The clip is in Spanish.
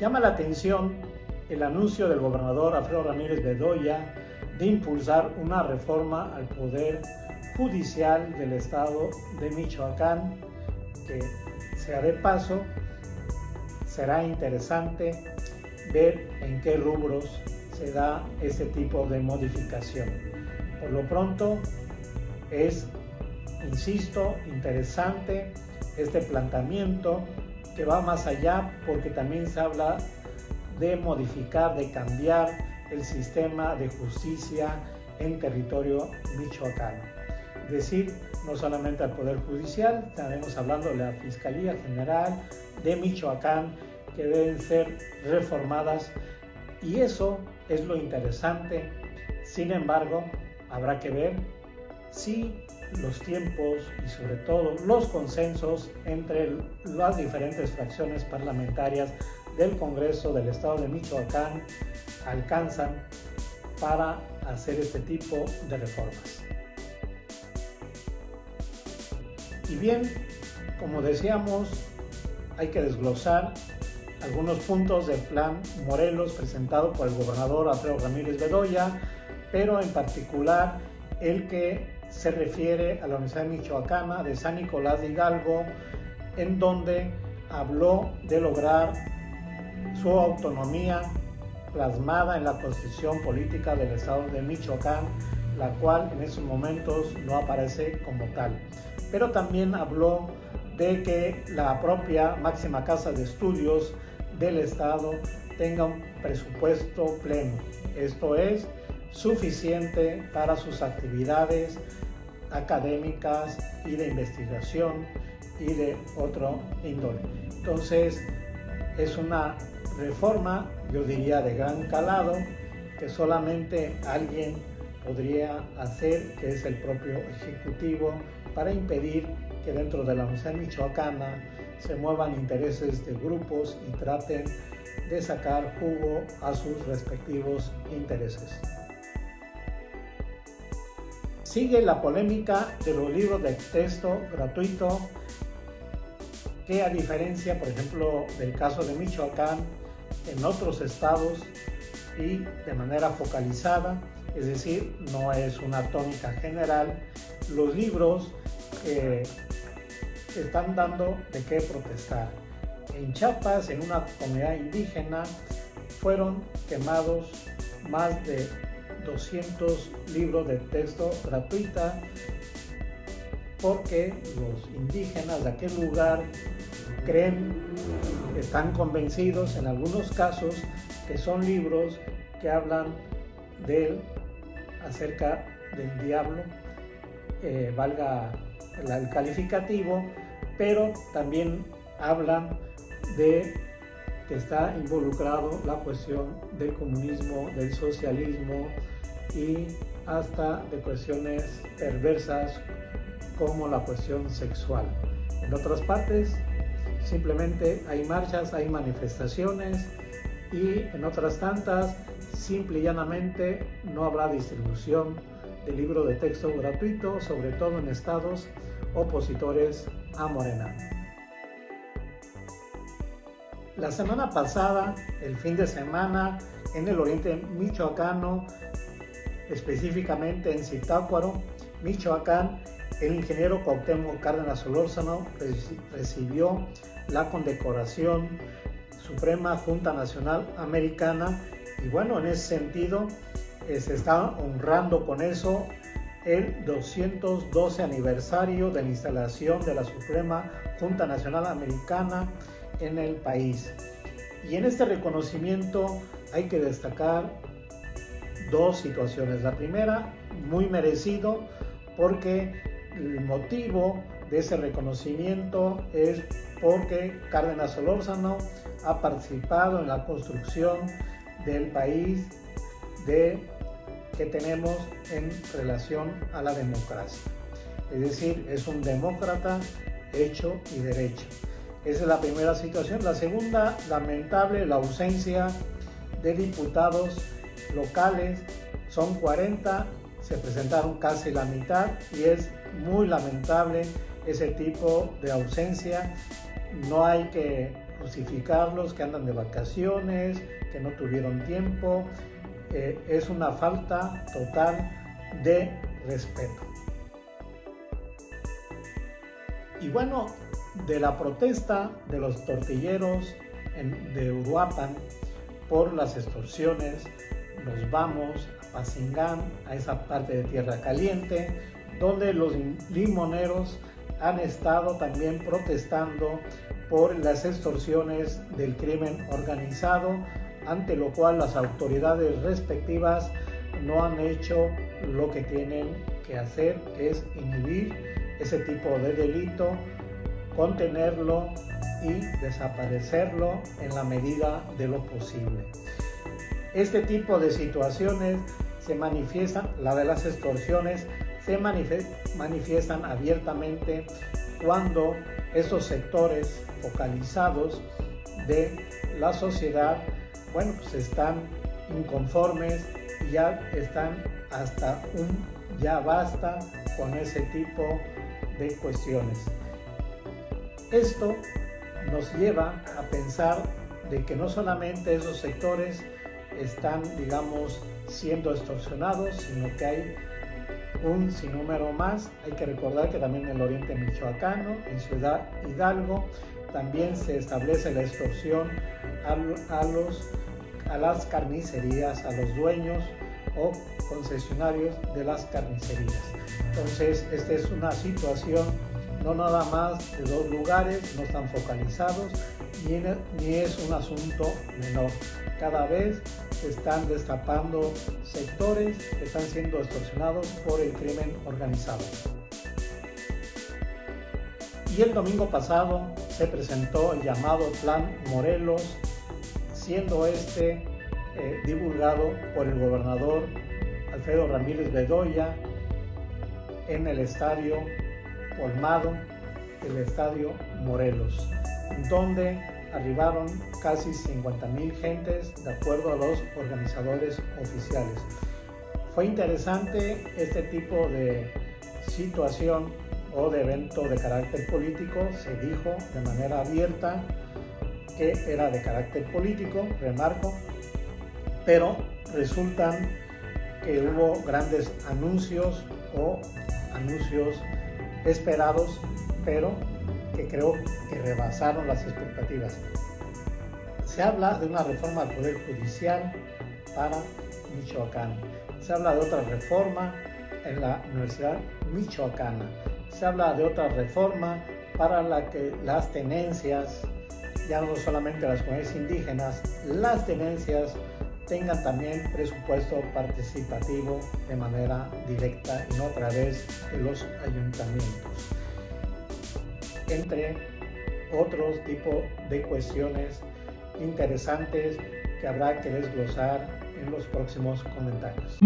Llama la atención el anuncio del gobernador Alfredo Ramírez Bedoya de impulsar una reforma al Poder Judicial del Estado de Michoacán, que sea de paso, será interesante ver en qué rubros se da ese tipo de modificación. Por lo pronto es, insisto, interesante este planteamiento que va más allá, porque también se habla de modificar, de cambiar el sistema de justicia en territorio michoacano. Es decir, no solamente al Poder Judicial, estaremos hablando de la Fiscalía General de Michoacán, que deben ser reformadas, y eso es lo interesante. Sin embargo, habrá que ver si los tiempos y sobre todo los consensos entre las diferentes fracciones parlamentarias del Congreso del Estado de Michoacán alcanzan para hacer este tipo de reformas. Y bien, como decíamos, hay que desglosar algunos puntos del Plan Morelos presentado por el gobernador Alfredo Ramírez Bedoya, pero en particular el que se refiere a la Universidad Michoacana de San Nicolás de Hidalgo, en donde habló de lograr su autonomía plasmada en la Constitución Política del Estado de Michoacán, la cual en estos momentos no aparece como tal. Pero también habló de que la propia máxima casa de estudios del Estado tenga un presupuesto pleno, esto es, suficiente para sus actividades académicas y de investigación y de otro índole. Entonces, es una reforma, yo diría, de gran calado, que solamente alguien podría hacer, que es el propio Ejecutivo, para impedir que dentro de la Universidad Michoacana se muevan intereses de grupos y traten de sacar jugo a sus respectivos intereses. Sigue la polémica de los libros de texto gratuito, que a diferencia, por ejemplo, del caso de Michoacán, en otros estados y de manera focalizada, es decir, no es una tónica general, los libros están dando de qué protestar. En Chiapas, en una comunidad indígena, fueron quemados más de 200 libros de texto gratuita, porque los indígenas de aquel lugar están convencidos en algunos casos que son libros que hablan acerca del diablo, valga el calificativo, pero también hablan de que está involucrado la cuestión del comunismo, del socialismo y hasta de cuestiones perversas como la cuestión sexual. En otras partes simplemente hay marchas, hay manifestaciones, y en otras tantas simple y llanamente no habrá distribución de libro de texto gratuito, sobre todo en estados opositores a Morena. La semana pasada, el fin de semana, en el oriente michoacano, específicamente en Zitácuaro, Michoacán, el ingeniero Cuauhtémoc Cárdenas Solórzano recibió la condecoración Suprema Junta Nacional Americana, y bueno, en ese sentido se está honrando con eso el 212 aniversario de la instalación de la Suprema Junta Nacional Americana en el país. Y en este reconocimiento hay que destacar dos situaciones. La primera, muy merecido, porque el motivo de ese reconocimiento es porque Cárdenas Solórzano ha participado en la construcción del país que tenemos en relación a la democracia. Es decir, es un demócrata hecho y derecho. Esa es la primera situación. La segunda, lamentable, la ausencia de diputados locales. Son 40, se presentaron casi la mitad, y es muy lamentable ese tipo de ausencia. No hay que justificarlos, que andan de vacaciones, que no tuvieron tiempo. Es una falta total de respeto. Y bueno, de la protesta de los tortilleros de Uruapan por las extorsiones, nos vamos a Pacingán, a esa parte de Tierra Caliente, donde los limoneros han estado también protestando por las extorsiones del crimen organizado, ante lo cual las autoridades respectivas no han hecho lo que tienen que hacer, que es inhibir ese tipo de delito, contenerlo y desaparecerlo en la medida de lo posible. Este tipo de situaciones se manifiestan, la de las extorsiones, se manifiestan abiertamente cuando esos sectores focalizados de la sociedad, bueno, pues están inconformes y ya están hasta ya basta con ese tipo de cuestiones. Esto nos lleva a pensar de que no solamente esos sectores están, digamos, siendo extorsionados, sino que hay un sinnúmero más. Hay que recordar que también en el oriente michoacano, en Ciudad Hidalgo, también se establece la extorsión a las carnicerías, a los dueños o concesionarios de las carnicerías. Entonces, esta es una situación no nada más de dos lugares, no están focalizados, ni es un asunto menor. Cada vez se están destapando sectores que están siendo extorsionados por el crimen organizado. Y el domingo pasado se presentó el llamado Plan Morelos, siendo divulgado por el gobernador Alfredo Ramírez Bedoya en el estadio colmado, el estadio Morelos, donde arribaron casi 50,000 gentes, de acuerdo a los organizadores oficiales. Fue interesante este tipo de situación o de evento de carácter político. Se dijo de manera abierta que era de carácter político, remarco, pero resultan que hubo grandes anuncios o anuncios esperados, pero que creo que rebasaron las expectativas. Se habla de una reforma al Poder Judicial para Michoacán. Se habla de otra reforma en la Universidad Michoacana. Se habla de otra reforma para la que las tenencias, ya no solamente las comunidades indígenas, las tenencias tengan también presupuesto participativo de manera directa y no a través de los ayuntamientos, entre otros tipos de cuestiones interesantes que habrá que desglosar en los próximos comentarios.